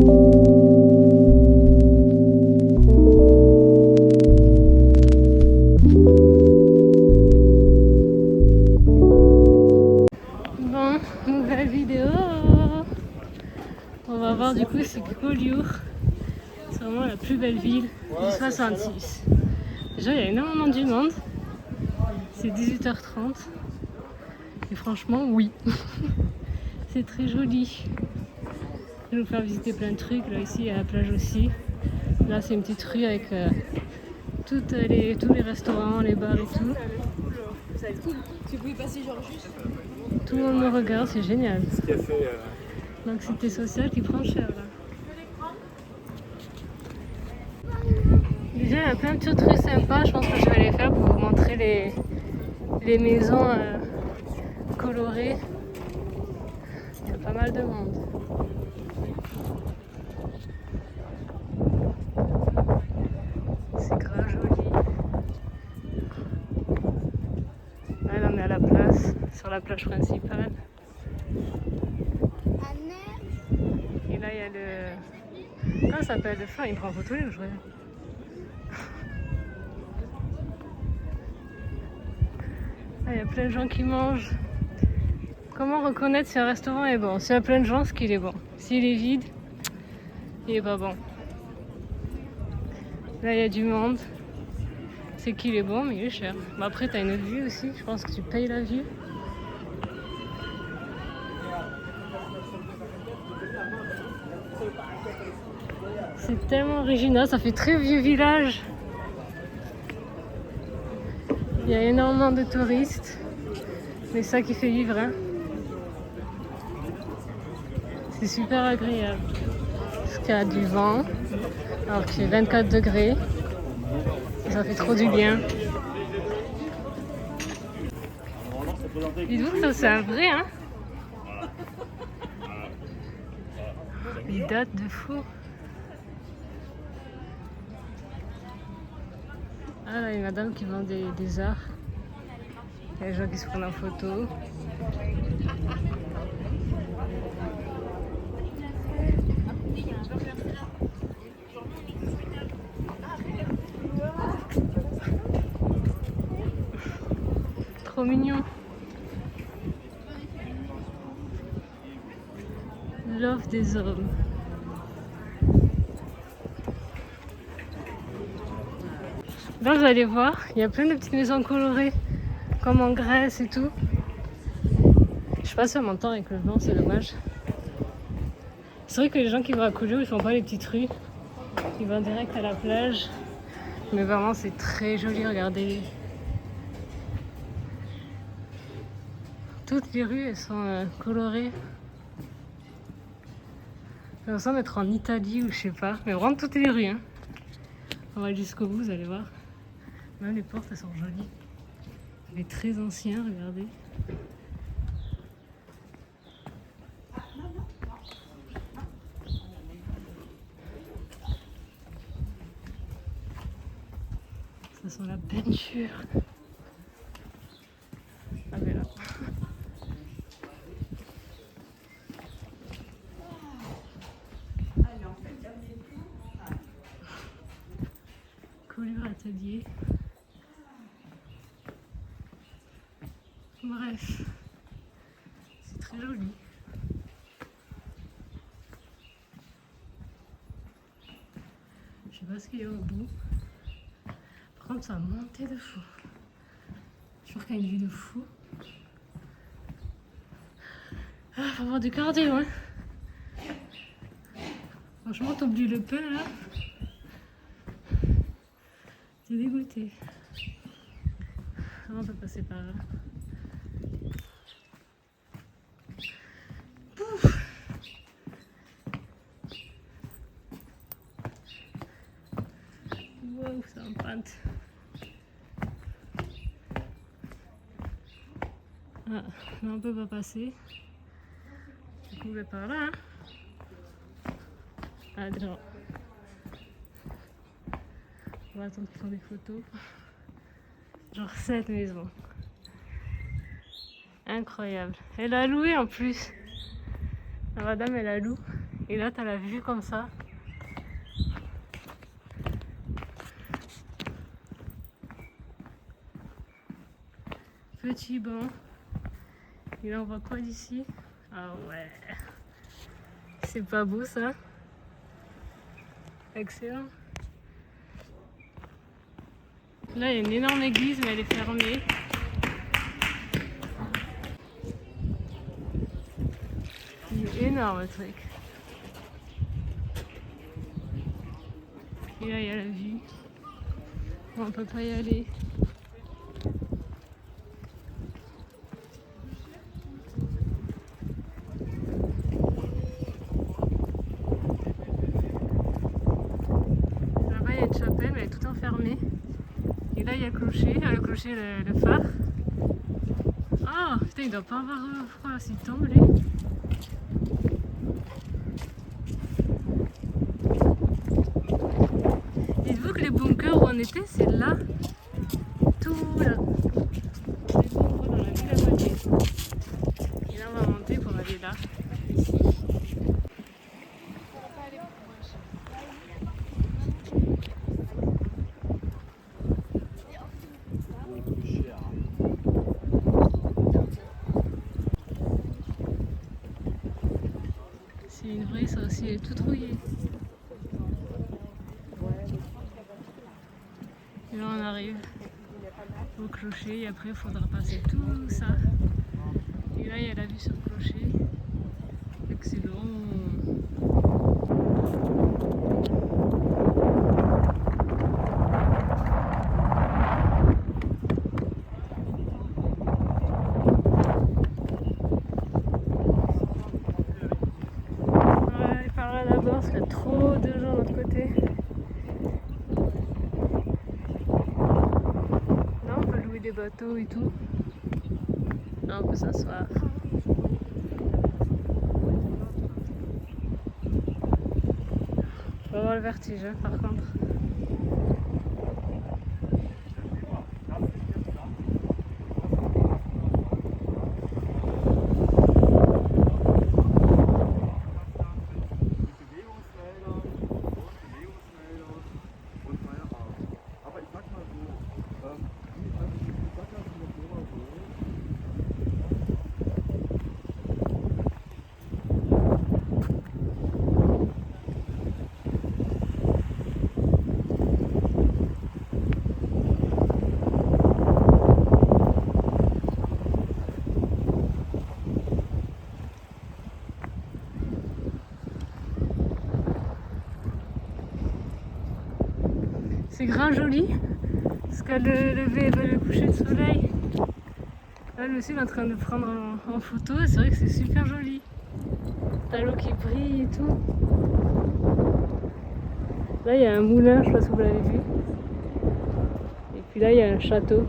Bon, nouvelle vidéo. On va voir du coup c'est Collioure. C'est vraiment la plus belle ville du 66. Déjà il y a énormément du monde. C'est 18h30. Et franchement oui. C'est très joli. Je vais nous faire visiter plein de trucs. Là ici il y a la plage aussi. Là c'est une petite rue avec tous les restaurants, les bars et tout. Ça va être cool. Tu pouvais passer genre juste. Tout le monde me regarde, c'est génial. Ce qui a fait. L'anxiété sociale qui prend cher là. Déjà il y a plein de petites rues sympas, je pense que je vais les faire pour vous montrer les maisons colorées. Il y a pas mal de monde. C'est grave joli. Là on est à la place, sur la plage principale. Et là il y a le... Comment ça s'appelle le phare? Il prend en photo les joueurs. Il y a plein de gens qui mangent. Comment reconnaître si un restaurant est bon? S'il y a plein de gens, c'est qu'il est bon. S'il est vide, il est pas bon. Là, il y a du monde. C'est qu'il est bon, mais il est cher. Bon, après, tu as une vue aussi. Je pense que tu payes la vue. C'est tellement original. Ça fait très vieux village. Il y a énormément de touristes. Mais ça qui fait vivre, hein. C'est super agréable. Parce qu'il y a du vent, alors qu'il fait 24 degrés. Et ça fait trop du bien. Dites-vous que ça c'est un vrai, hein. Il date de fou. Ah là, il y a une madame qui vend des arts. Il y a des gens qui se prennent en photo. Trop mignon. L'offre des hommes. Là, vous allez voir, il y a plein de petites maisons colorées, comme en Grèce et tout. Je sais pas si on m'entend avec le vent, c'est dommage. C'est vrai que les gens qui vont à Collioure, ils font pas les petites rues. Ils vont direct à la plage. Mais vraiment, c'est très joli, regardez. Toutes les rues, elles sont colorées. J'ai l'impression d'être en Italie ou je sais pas. Mais vraiment toutes les rues, hein. On va jusqu'au bout, vous allez voir. Même les portes, elles sont jolies. Elle est très ancien, regardez. Ça sent la peinture. Ah mais là. Collioure atelier. Bref, c'est très joli. Je sais pas ce qu'il y a au bout. Par contre, ça a monté de fou. Je suis sûre qu'il y a une vue de fou. Ah, faut avoir du cardio, hein. Franchement, t'oublies le pain là. T'es dégoûté. Ah, on peut passer par là. Pouf. Wow, ça en pente. Ah, là on peut pas passer. Du coup, on va par là. Hein. Ah, non. On va attendre qu'ils font des photos. Genre cette maison. Incroyable. Elle a loué en plus. La madame, elle a loué. Et là, t'as la vue comme ça. Petit banc. Et là, on voit quoi d'ici? Ah ouais. C'est pas beau ça? Excellent. Là, il y a une énorme église, mais elle est fermée. Il est énorme le truc. Et là, il y a la vue. Bon, on peut pas y aller. Là-bas, il y a une chapelle, mais elle est tout enfermée. Et là, il y a le clocher, le phare. Ah, putain, il doit pas avoir froid si tôt, lui. Dites-vous que les bunkers où on était, c'est là. Tout là. Les bunkers dans la ville à côté. Et là, on va monter pour aller là. Ici. C'est une vraie, ça aussi, elle est toute rouillée. Et là, on arrive au clocher et après, il faudra passer tout ça. Et là, il y a la vue sur le clocher. Excellent. Ouais, par là d'abord, parce qu'il y a trop de gens de l'autre côté. Là, on peut louer des bateaux et tout. Là, on peut s'asseoir. On va avoir le vertige, hein, par contre. C'est grand joli, parce que le coucher de soleil. Là, le monsieur est en train de prendre en photo, c'est vrai que c'est super joli. T'as l'eau qui brille et tout. Là, il y a un moulin, je sais pas si vous l'avez vu. Et puis là, il y a un château.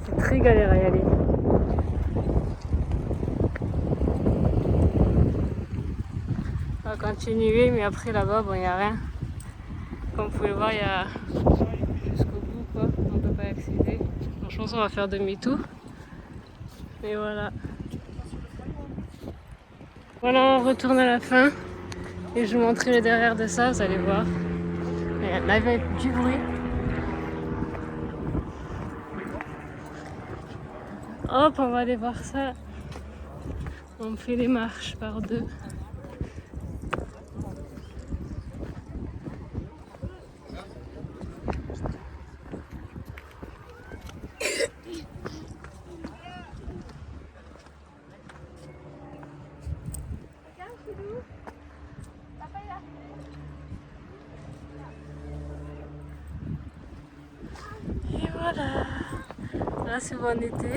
C'est très galère à y aller. On va continuer, mais après là-bas, bon, il n'y a rien. Comme vous pouvez le voir, il y a jusqu'au bout, quoi. On ne peut pas y accéder. Donc, je pense qu'on va faire demi-tour. Et voilà. Voilà, on retourne à la fin. Et je vous montrerai le derrière de ça, vous allez voir. Il y a l'avion avec du bruit. Hop, on va aller voir ça. On fait les marches par deux. Et voilà. Là, c'est bon été.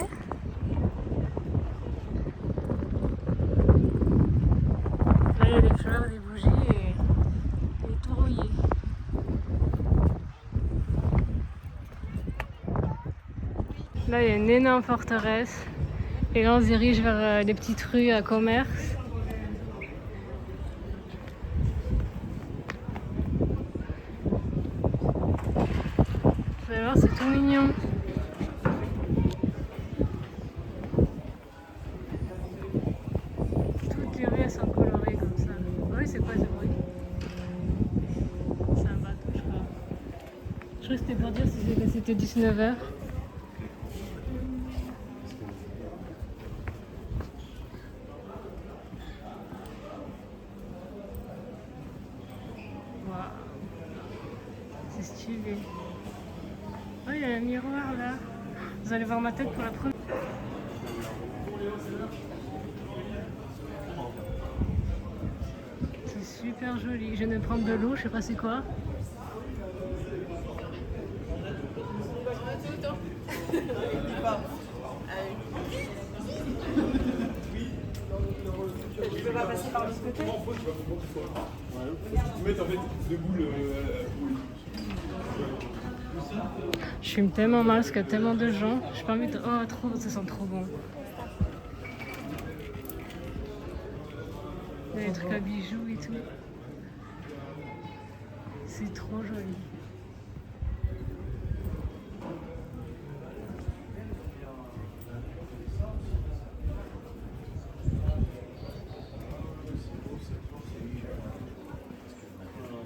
Là, il y a des fleurs, des bougies et tout rouillé. Là, il y a une énorme forteresse. Et là, on se dirige vers les petites rues à commerce. Vous allez voir, c'est tout mignon. Toutes les rues elles sont colorées comme ça. Oui, crois que c'était pour dire si c'était 19h. Waouh, c'est stylé. Oh, il y a un miroir là. Vous allez voir ma tête pour la première. C'est super joli. Je viens de prendre de l'eau, je sais pas c'est quoi. Tu peux pas passer par l'autre côté? Tu mets en fait deux boules. Je fume tellement mal parce qu'il y a tellement de gens. Je pas envie de. Oh, trop, ça sent trop bon. Il y a des trucs à bijoux et tout. C'est trop joli.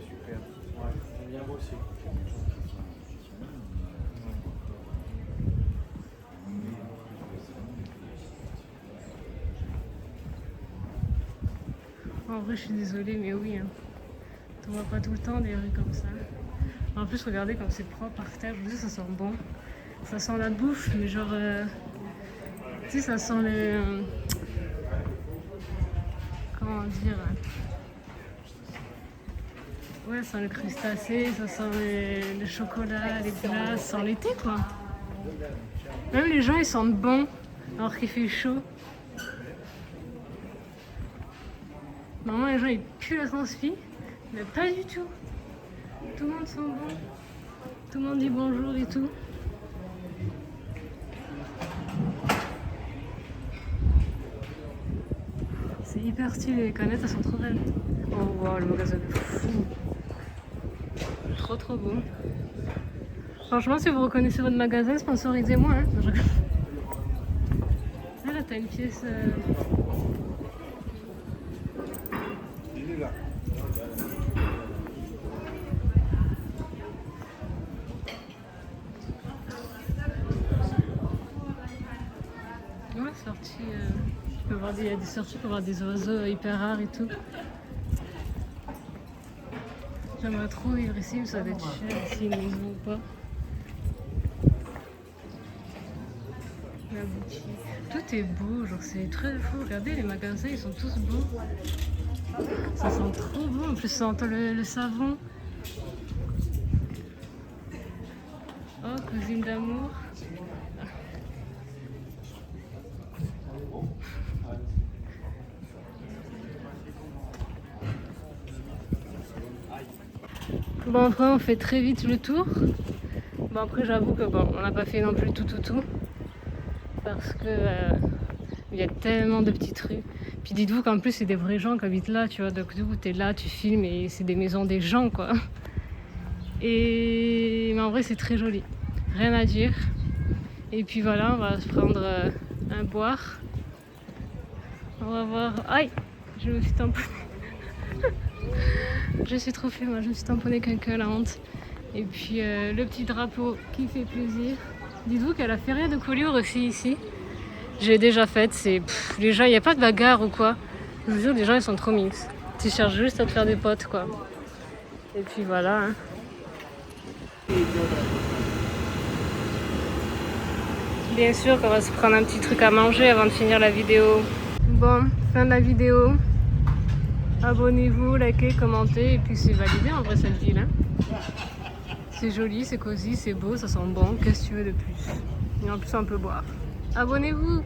Super. Ouais, j'aime bien aussi. En vrai, je suis désolée, mais oui. Hein. On voit pas tout le temps des rues comme ça. En plus, regardez comme c'est propre par terre. Je vous dis, ça sent bon. Ça sent la bouffe, mais genre. Tu sais, ça sent les. Comment dire? Ouais, ça sent le crustacé, ça sent le chocolat, les glaces, ça sent l'été quoi. Même les gens ils sentent bon alors qu'il fait chaud. Normalement les gens ils puent la transpi, mais pas du tout. Tout le monde sent bon. Tout le monde dit bonjour et tout. C'est hyper stylé, les canettes elles sont trop belles. Oh wow, le magasin de fou. Trop beau. Franchement, si vous reconnaissez votre magasin, sponsorisez-moi. Hein. Ah là, t'as une pièce. Il est là. Ouais, sortie. Tu peux voir il y a des sorties pour voir des oiseaux hyper rares et tout. J'aimerais trop vivre ici, mais ça doit être cher ici, une maison ou pas. La boutique. Tout est beau, genre c'est très fou. Regardez, les magasins ils sont tous beaux. Ça sent trop bon. En plus, ça sent le savon. Oh, cousine d'amour. Bon, après on fait très vite le tour. Bon, après j'avoue que bon, on n'a pas fait non plus tout. Parce que il y a tellement de petites rues. Puis dites-vous qu'en plus c'est des vrais gens qui habitent là, tu vois. Donc du coup t'es là, tu filmes et c'est des maisons des gens quoi. Mais en vrai c'est très joli. Rien à dire. Et puis voilà, on va se prendre un boire. On va voir. Aïe, je me suis tamponnée. Je suis trop fière, moi je me suis tamponnée quelqu'un la honte. Et puis le petit drapeau qui fait plaisir. Dites-vous qu'il y a la feria de Collioure aussi ici. J'ai déjà faite, c'est les gens, il n'y a pas de bagarre ou quoi. Je vous jure, les gens ils sont trop mix. Tu cherches juste à te faire des potes quoi. Et puis voilà. Hein. Bien sûr qu'on va se prendre un petit truc à manger avant de finir la vidéo. Bon, fin de la vidéo. Abonnez-vous, likez, commentez et puis c'est validé en vrai cette ville. Hein. C'est joli, c'est cosy, c'est beau, ça sent bon. Qu'est-ce que tu veux de plus? Et en plus on peut boire. Abonnez-vous!